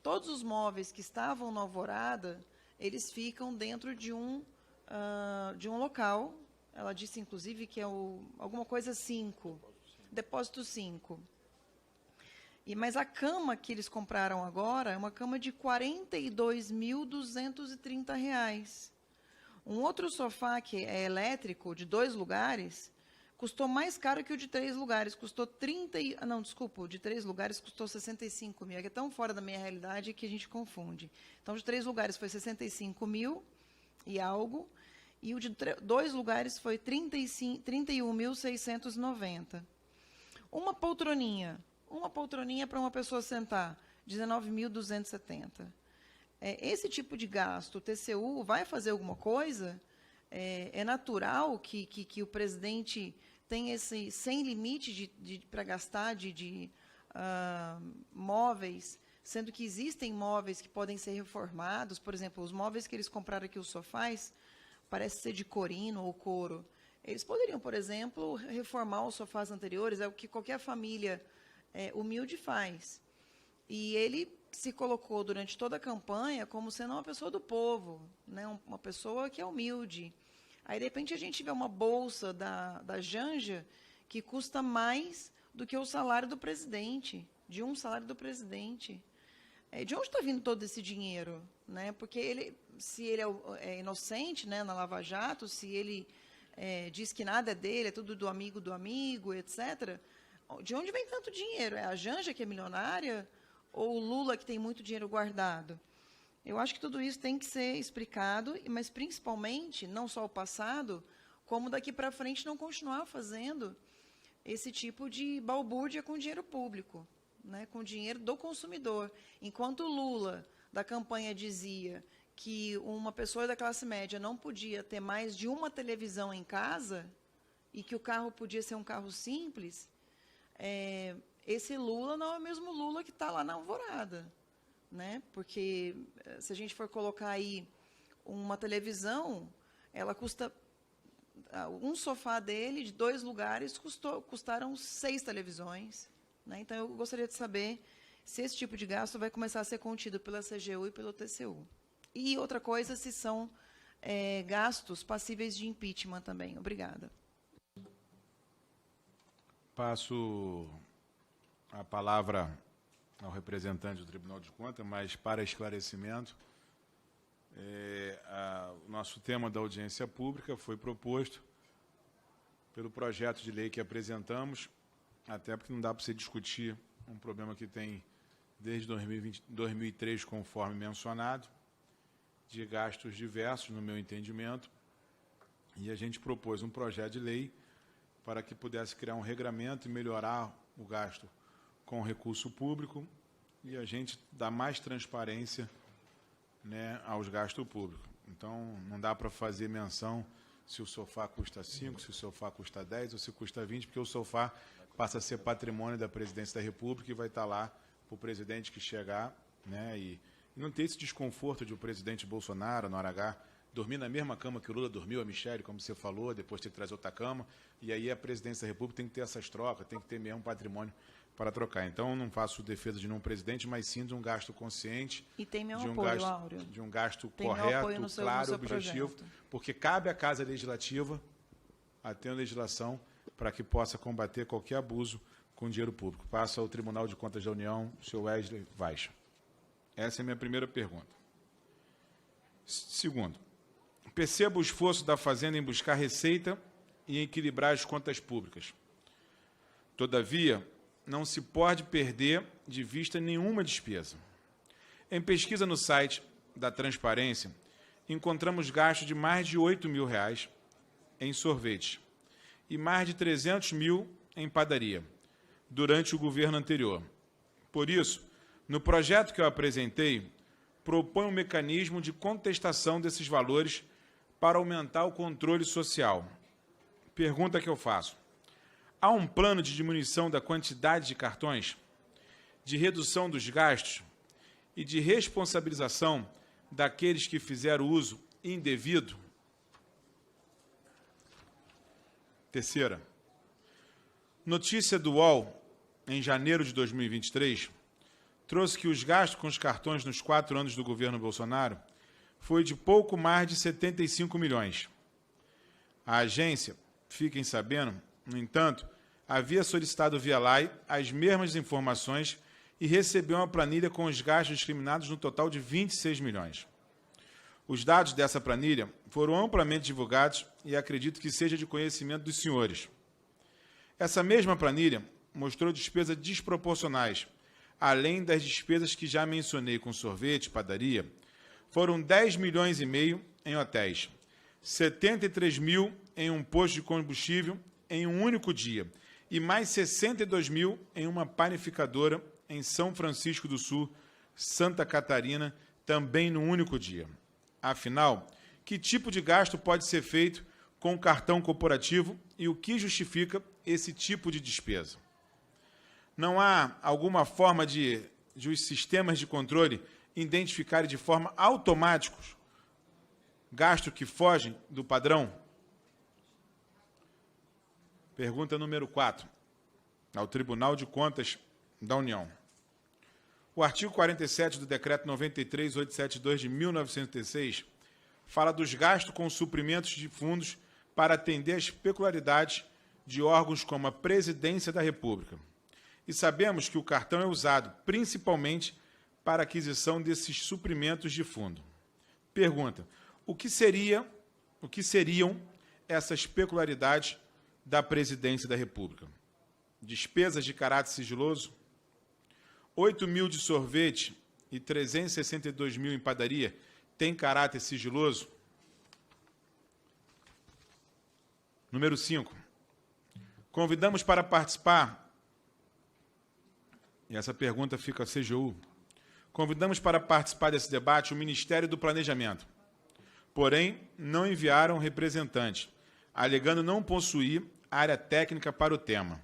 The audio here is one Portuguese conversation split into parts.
todos os móveis que estavam na Alvorada, eles ficam dentro de um local. Ela disse, inclusive, que é alguma coisa 5, depósito 5. Mas a cama que eles compraram agora é uma cama de R$ 42.230. Um outro sofá que é elétrico, de 2 lugares, custou mais caro que o de 3 lugares. Custou 30... Não, desculpa, o de 3 lugares custou 65 mil. É tão fora da minha realidade que a gente confunde. Então, o de 3 lugares foi 65 mil e algo, e o de 2 lugares foi 31.690. Uma poltroninha para uma pessoa sentar, 19.270. Esse tipo de gasto, o TCU vai fazer alguma coisa? É natural que o presidente tenha esse sem limite para gastar de móveis, sendo que existem móveis que podem ser reformados. Por exemplo, os móveis que eles compraram aqui, os sofás, parece ser de corino ou couro. Eles poderiam, por exemplo, reformar os sofás anteriores, é o que qualquer família humilde faz. E ele se colocou durante toda a campanha como sendo uma pessoa do povo, né? Uma pessoa que é humilde. Aí, de repente, a gente vê uma bolsa da Janja que custa mais do que o salário do presidente, de um salário do presidente. De onde está vindo todo esse dinheiro? Né? Porque se ele é inocente, né, na Lava Jato, se ele diz que nada é dele, é tudo do amigo, etc., de onde vem tanto dinheiro? É a Janja que é milionária? Ou o Lula que tem muito dinheiro guardado? Eu acho que tudo isso tem que ser explicado, mas principalmente, não só o passado, como daqui para frente não continuar fazendo esse tipo de balbúrdia com dinheiro público, né, com dinheiro do consumidor. Enquanto o Lula, da campanha, dizia que uma pessoa da classe média não podia ter mais de uma televisão em casa e que o carro podia ser um carro simples, esse Lula não é o mesmo Lula que está lá na Alvorada, né? Porque se a gente for colocar aí uma televisão, ela custa... Um sofá dele, de 2 lugares, custaram 6 televisões. Né? Então, eu gostaria de saber se esse tipo de gasto vai começar a ser contido pela CGU e pelo TCU. E outra coisa, se são gastos passíveis de impeachment também. Obrigada. Passo a palavra ao representante do Tribunal de Contas, mas para esclarecimento, o nosso tema da audiência pública foi proposto pelo projeto de lei que apresentamos, até porque não dá para você discutir um problema que tem desde 2003, conforme mencionado, de gastos diversos, no meu entendimento, e a gente propôs um projeto de lei para que pudesse criar um regramento e melhorar o gasto com recurso público e a gente dar mais transparência, né, aos gastos públicos. Então, não dá para fazer menção se o sofá custa 5, se o sofá custa 10 ou se custa 20, porque o sofá passa a ser patrimônio da Presidência da República e vai estar lá para o presidente que chegar, né, e não ter esse desconforto de o presidente Bolsonaro, na hora H, dormir na mesma cama que o Lula dormiu, a Michele, como você falou, depois ter que trazer outra cama, e aí a Presidência da República tem que ter essas trocas, tem que ter mesmo patrimônio para trocar. Então, não faço defesa de nenhum presidente, mas sim de um gasto consciente, e tem meu apoio, Áureo. De um gasto correto, claro, objetivo, porque cabe à Casa Legislativa a ter uma legislação para que possa combater qualquer abuso com dinheiro público. Passo ao Tribunal de Contas da União, o senhor Wesley Weicha. Essa é a minha primeira pergunta. Segundo, percebo o esforço da Fazenda em buscar receita e equilibrar as contas públicas. Todavia, não se pode perder de vista nenhuma despesa. Em pesquisa no site da Transparência, encontramos gastos de mais de R$ 8 mil em sorvete e mais de 300 mil em padaria, durante o governo anterior. Por isso, no projeto que eu apresentei, proponho um mecanismo de contestação desses valores para aumentar o controle social. Pergunta que eu faço. Há um plano de diminuição da quantidade de cartões, de redução dos gastos e de responsabilização daqueles que fizeram uso indevido? Terceira. Notícia do UOL, em janeiro de 2023, trouxe que os gastos com os cartões nos 4 anos do governo Bolsonaro foi de pouco mais de 75 milhões. A agência, fiquem sabendo, no entanto, havia solicitado via LAI as mesmas informações e recebeu uma planilha com os gastos discriminados no total de 26 milhões. Os dados dessa planilha foram amplamente divulgados e acredito que seja de conhecimento dos senhores. Essa mesma planilha mostrou despesas desproporcionais, além das despesas que já mencionei com sorvete e padaria. Foram 10 milhões e meio em hotéis, 73 mil em um posto de combustível em um único dia e mais 62 mil em uma panificadora em São Francisco do Sul, Santa Catarina, também no único dia. Afinal, que tipo de gasto pode ser feito com o cartão corporativo e o que justifica esse tipo de despesa? Não há alguma forma de os sistemas de controle identificarem de forma automática gastos que fogem do padrão? Pergunta número 4, ao Tribunal de Contas da União. O artigo 47 do Decreto 93.872 de 1906 fala dos gastos com suprimentos de fundos para atender às peculiaridades de órgãos como a Presidência da República. E sabemos que o cartão é usado principalmente para a aquisição desses suprimentos de fundo. Pergunta: o que seriam essas peculiaridades da Presidência da República? Despesas de caráter sigiloso? 8 mil de sorvete e 362 mil em padaria tem caráter sigiloso? Número 5. Convidamos para participar, e essa pergunta fica a CGU, convidamos para participar desse debate o Ministério do Planejamento, porém não enviaram representante, alegando não possuir área técnica para o tema.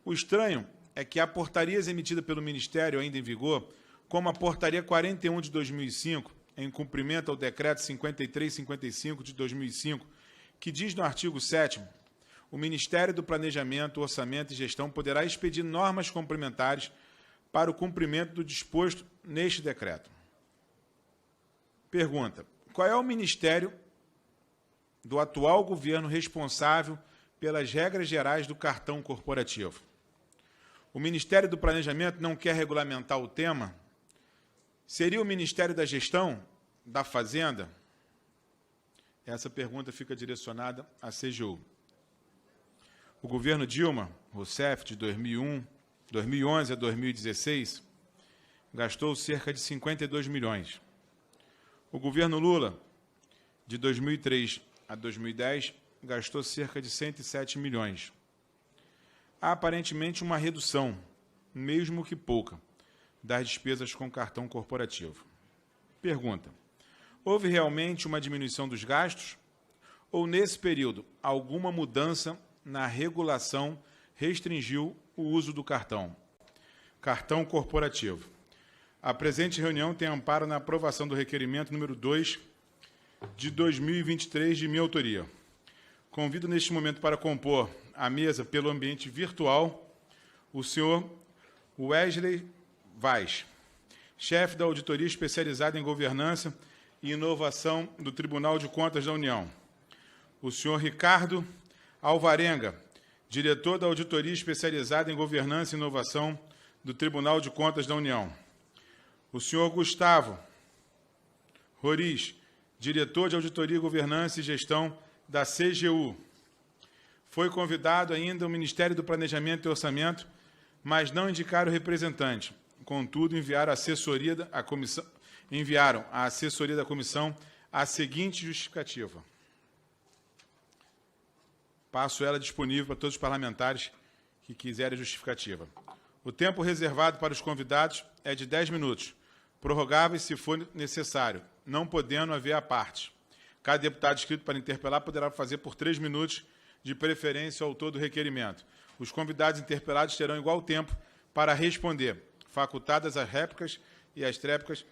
O estranho é que há portarias emitidas pelo Ministério ainda em vigor, como a Portaria 41 de 2005, em cumprimento ao Decreto 5355 de 2005, que diz no artigo 7º, o Ministério do Planejamento, Orçamento e Gestão poderá expedir normas complementares para o cumprimento do disposto neste decreto. Pergunta: qual é o Ministério do atual governo responsável pelas regras gerais do cartão corporativo? O Ministério do Planejamento não quer regulamentar o tema? Seria o Ministério da Gestão, da Fazenda? Essa pergunta fica direcionada à CGU. O governo Dilma Rousseff, de 2011 a 2016, gastou cerca de 52 milhões. O governo Lula, de 2003 a 2010, gastou cerca de 107 milhões. Há aparentemente uma redução, mesmo que pouca, das despesas com cartão corporativo. Pergunta: houve realmente uma diminuição dos gastos? Ou, nesse período, alguma mudança na regulação restringiu o uso do cartão? Cartão corporativo. A presente reunião tem amparo na aprovação do requerimento número 2 de 2023, de minha autoria. Convido neste momento para compor a mesa pelo ambiente virtual o senhor Wesley Vaz, chefe da Auditoria Especializada em Governança e Inovação do Tribunal de Contas da União. O senhor Ricardo Alvarenga, diretor da Auditoria Especializada em Governança e Inovação do Tribunal de Contas da União. O senhor Gustavo Roriz, diretor de Auditoria, Governança e Gestão da CGU. Foi convidado ainda o Ministério do Planejamento e Orçamento, mas não indicaram representante. Contudo, enviaram à assessoria da comissão a seguinte justificativa. Passo ela disponível para todos os parlamentares que quiserem justificativa. O tempo reservado para os convidados é de 10 minutos, prorrogáveis se for necessário, não podendo haver a parte. Cada deputado inscrito para interpelar poderá fazer por 3 minutos, de preferência ao autor do requerimento. Os convidados interpelados terão igual tempo para responder, facultadas as réplicas e as tréplicas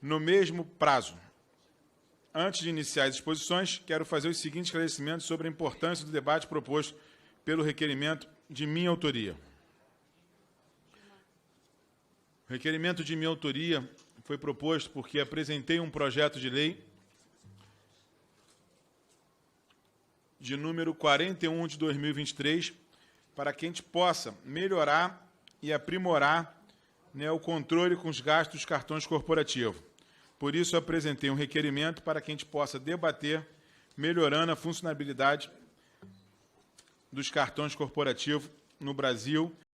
no mesmo prazo. Antes de iniciar as exposições, quero fazer os seguintes esclarecimentos sobre a importância do debate proposto pelo requerimento de minha autoria. O O requerimento de minha autoria foi proposto porque apresentei um projeto de lei de número 41 de 2023 para que a gente possa melhorar e aprimorar, né, o controle com os gastos dos cartões corporativos. Por isso, apresentei um requerimento para que a gente possa debater, melhorando a funcionalidade dos cartões corporativos no Brasil